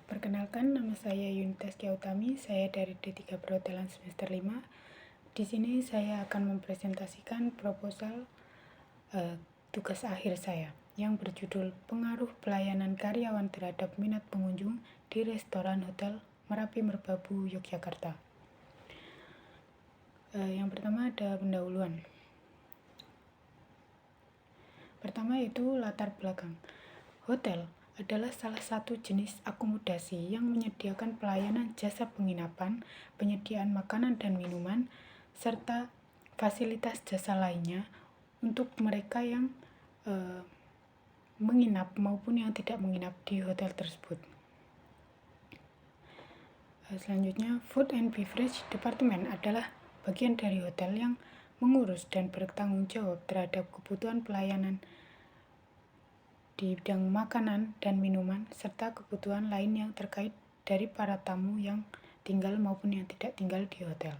Perkenalkan, nama saya Yunitas Utami. Saya dari D3 Perhotelan semester 5. Di sini saya akan mempresentasikan proposal tugas akhir saya yang berjudul Pengaruh Pelayanan Karyawan Terhadap Minat Pengunjung di Restoran Hotel Merapi Merbabu, Yogyakarta. Yang pertama ada pendahuluan. Pertama itu latar belakang. Hotel adalah salah satu jenis akomodasi yang menyediakan pelayanan jasa penginapan, penyediaan makanan dan minuman, serta fasilitas jasa lainnya untuk mereka yang menginap maupun yang tidak menginap di hotel tersebut. Selanjutnya, Food and Beverage Department adalah bagian dari hotel yang mengurus dan bertanggung jawab terhadap kebutuhan pelayanan di bidang makanan dan minuman, serta kebutuhan lain yang terkait dari para tamu yang tinggal maupun yang tidak tinggal di hotel.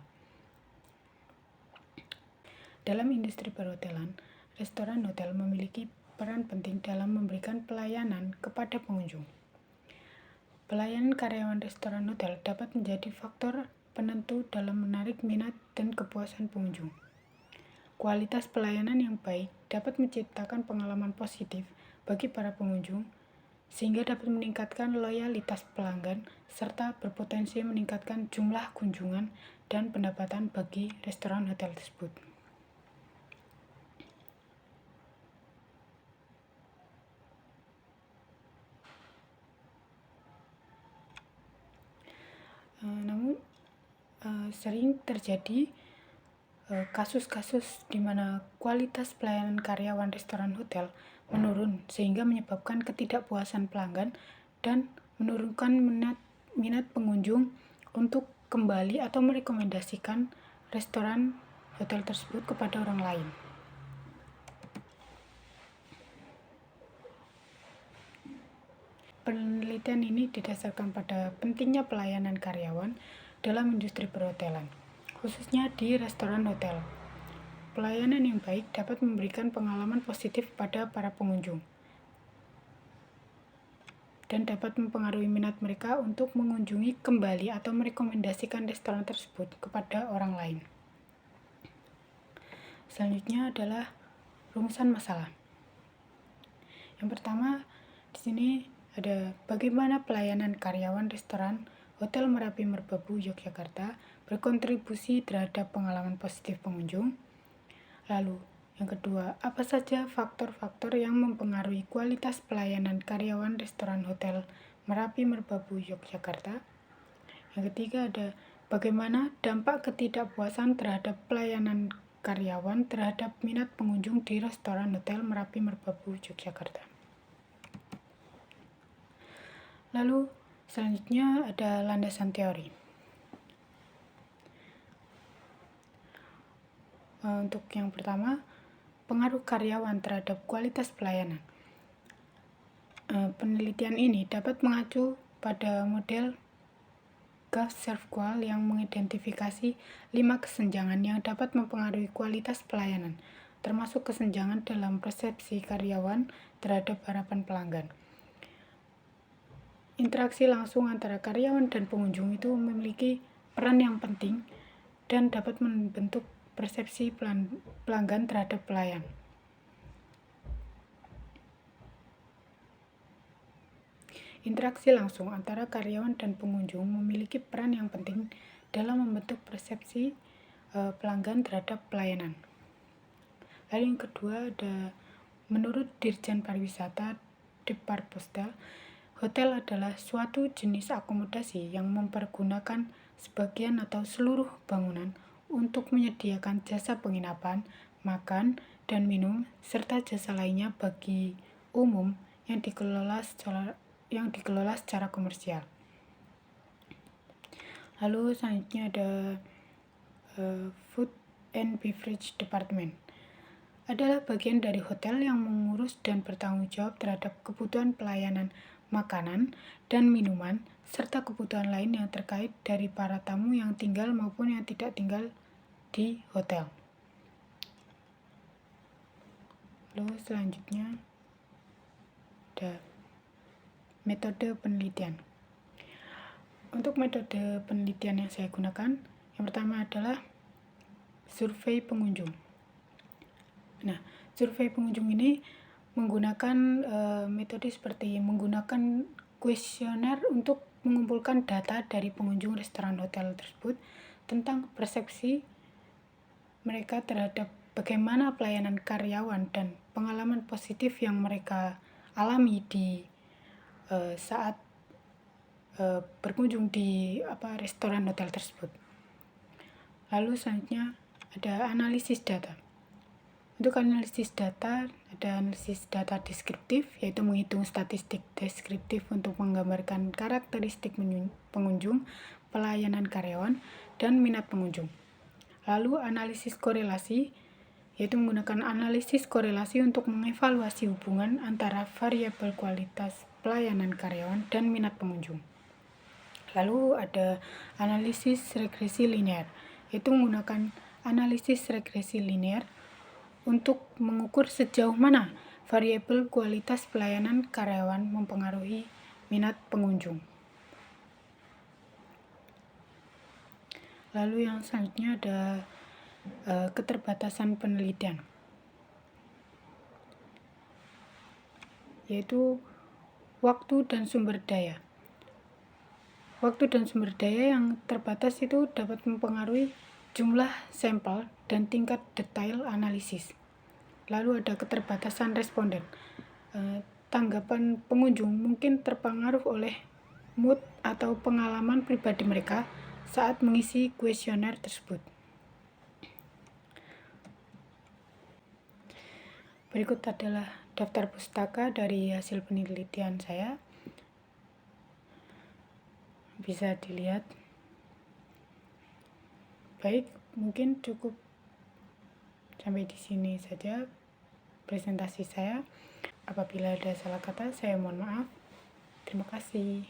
Dalam industri perhotelan, restoran hotel memiliki peran penting dalam memberikan pelayanan kepada pengunjung. Pelayanan karyawan restoran hotel dapat menjadi faktor penentu dalam menarik minat dan kepuasan pengunjung. Kualitas pelayanan yang baik dapat menciptakan pengalaman positif bagi para pengunjung, sehingga dapat meningkatkan loyalitas pelanggan serta berpotensi meningkatkan jumlah kunjungan dan pendapatan bagi restoran hotel tersebut. Namun sering terjadi kasus-kasus di mana kualitas pelayanan karyawan restoran hotel menurun sehingga menyebabkan ketidakpuasan pelanggan dan menurunkan minat pengunjung untuk kembali atau merekomendasikan restoran hotel tersebut kepada orang lain. Penelitian ini didasarkan pada pentingnya pelayanan karyawan dalam industri perhotelan, khususnya di restoran hotel. Pelayanan yang baik dapat memberikan pengalaman positif pada para pengunjung dan dapat mempengaruhi minat mereka untuk mengunjungi kembali atau merekomendasikan restoran tersebut kepada orang lain. Selanjutnya adalah rumusan masalah. Yang pertama, di sini ada bagaimana pelayanan karyawan restoran Hotel Merapi Merbabu, Yogyakarta berkontribusi terhadap pengalaman positif pengunjung. Lalu, yang kedua, apa saja faktor-faktor yang mempengaruhi kualitas pelayanan karyawan restoran Hotel Merapi Merbabu, Yogyakarta. Yang ketiga ada bagaimana dampak ketidakpuasan terhadap pelayanan karyawan terhadap minat pengunjung di restoran Hotel Merapi Merbabu, Yogyakarta. Lalu selanjutnya ada landasan teori. Untuk yang pertama, pengaruh karyawan terhadap kualitas pelayanan. Penelitian ini dapat mengacu pada model Gauss-Servqual yang mengidentifikasi 5 kesenjangan yang dapat mempengaruhi kualitas pelayanan, termasuk kesenjangan dalam persepsi karyawan terhadap harapan pelanggan. Interaksi langsung antara karyawan dan pengunjung itu memiliki peran yang penting dan dapat membentuk persepsi pelanggan terhadap pelayan. Interaksi langsung antara karyawan dan pengunjung memiliki peran yang penting dalam membentuk persepsi pelanggan terhadap pelayanan. Lalu yang kedua ada menurut Dirjen Pariwisata Deparposda, hotel adalah suatu jenis akomodasi yang mempergunakan sebagian atau seluruh bangunan untuk menyediakan jasa penginapan, makan, dan minum, serta jasa lainnya bagi umum yang dikelola secara komersial. Lalu selanjutnya ada Food and Beverage Department. Adalah bagian dari hotel yang mengurus dan bertanggung jawab terhadap kebutuhan pelayanan makanan dan minuman, serta kebutuhan lain yang terkait dari para tamu yang tinggal maupun yang tidak tinggal di hotel. Lalu selanjutnya ada metode penelitian. Untuk metode penelitian yang saya gunakan, yang pertama adalah survei pengunjung. Nah, survei pengunjung ini menggunakan metode seperti menggunakan kuesioner untuk mengumpulkan data dari pengunjung restoran hotel tersebut tentang persepsi mereka terhadap bagaimana pelayanan karyawan dan pengalaman positif yang mereka alami di saat berkunjung di restoran hotel tersebut. Lalu selanjutnya ada analisis data. Untuk analisis data, ada analisis data deskriptif, yaitu menghitung statistik deskriptif untuk menggambarkan karakteristik pengunjung, pelayanan karyawan, dan minat pengunjung. Lalu analisis korelasi, yaitu menggunakan analisis korelasi untuk mengevaluasi hubungan antara variabel kualitas pelayanan karyawan dan minat pengunjung. Lalu ada analisis regresi linear, yaitu menggunakan analisis regresi linear untuk mengukur sejauh mana variabel kualitas pelayanan karyawan mempengaruhi minat pengunjung. Lalu yang selanjutnya ada keterbatasan penelitian, yaitu waktu dan sumber daya. Waktu dan sumber daya yang terbatas itu dapat mempengaruhi jumlah sampel dan tingkat detail analisis. Lalu ada keterbatasan responden. Tanggapan pengunjung mungkin terpengaruh oleh mood atau pengalaman pribadi mereka saat mengisi kuesioner tersebut. Berikut adalah daftar pustaka dari hasil penelitian saya. Bisa dilihat. Baik, mungkin cukup sampai di sini saja presentasi saya. Apabila ada salah kata, saya mohon maaf. Terima kasih.